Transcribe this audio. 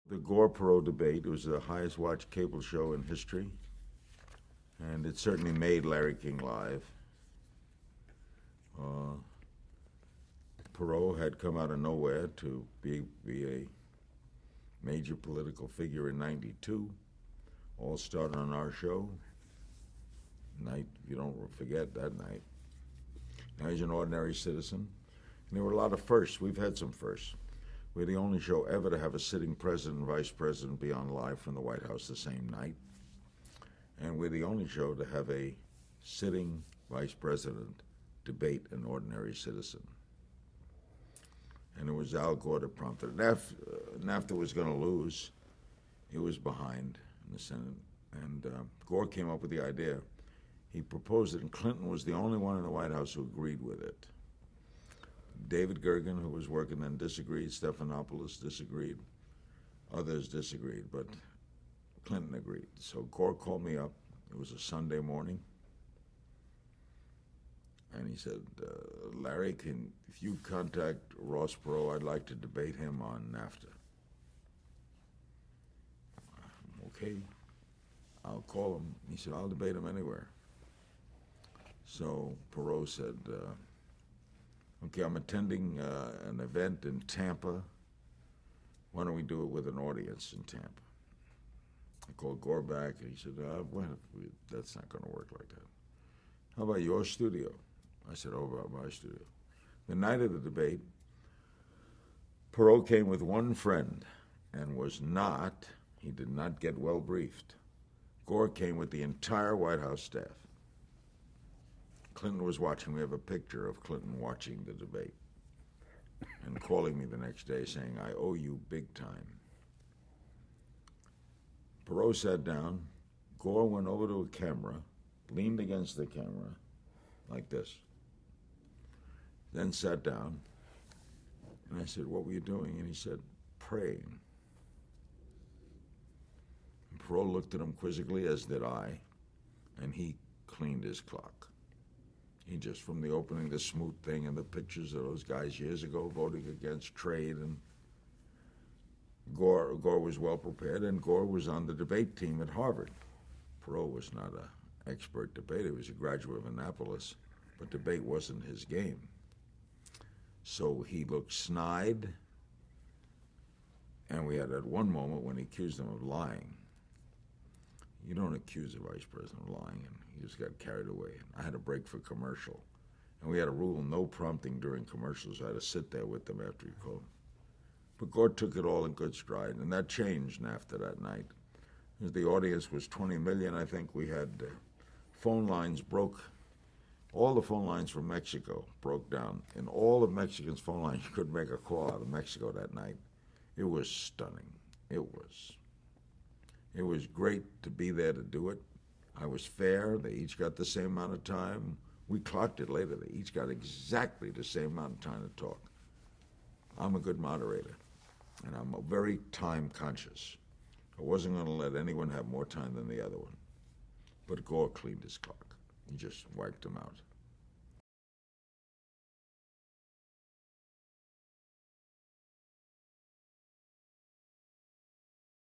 The Gore Perot debate was the highest watched cable show in history, and it certainly made Larry King live. Perot had come out of nowhere to be a major political figure in '92. All started on our show. Night, you don't forget that night. Now he's an ordinary citizen. And there were a lot of firsts. We've had some firsts. We're the only show ever to have a sitting president and vice president be on live from the White House the same night. And we're the only show to have a sitting vice president debate an ordinary citizen. And it was Al Gore that prompted it. NAFTA was going to lose. He was behind in the Senate. And Gore came up with the idea. He proposed it, and Clinton was the only one in the White House who agreed with it. David Gergen, who was working then, disagreed. Stephanopoulos disagreed. Others disagreed, but Clinton agreed. So Gore called me up. It was a Sunday morning. And he said, Larry, if you contact Ross Perot, I'd like to debate him on NAFTA. Okay, I'll call him. He said, I'll debate him anywhere. So Perot said, okay, I'm attending an event in Tampa. Why don't we do it with an audience in Tampa? I called Gore back, and he said, that's not going to work like that. How about your studio? I said, about my studio. The night of the debate, Perot came with one friend and he did not get well briefed. Gore came with the entire White House staff. Clinton was watching. We have a picture of Clinton watching the debate and calling me the next day saying, I owe you big time. Perot sat down. Gore went over to a camera, leaned against the camera like this, then sat down. And I said, what were you doing? And he said, praying. And Perot looked at him quizzically, as did I, and he cleaned his clock. He just, from the opening, the Smoot thing and the pictures of those guys years ago voting against trade, and Gore was well prepared, and Gore was on the debate team at Harvard. Perot was not an expert debater. He was a graduate of Annapolis, but debate wasn't his game. So he looked snide, and we had at one moment when he accused him of lying. You don't accuse a vice president of lying, and he just got carried away. I had a break for commercial, and we had a rule, no prompting during commercials. I had to sit there with them after he called. But Gore took it all in good stride, and that changed after that night. The audience was 20 million, I think. We had phone lines broke. All the phone lines from Mexico broke down. In all of Mexico's phone lines, you could make a call out of Mexico that night. It was stunning. It was great to be there to do it. I was fair. They each got the same amount of time. We clocked it later. They each got exactly the same amount of time to talk. I'm a good moderator, and I'm very time conscious. I wasn't going to let anyone have more time than the other one. But Gore cleaned his clock. He just wiped him out.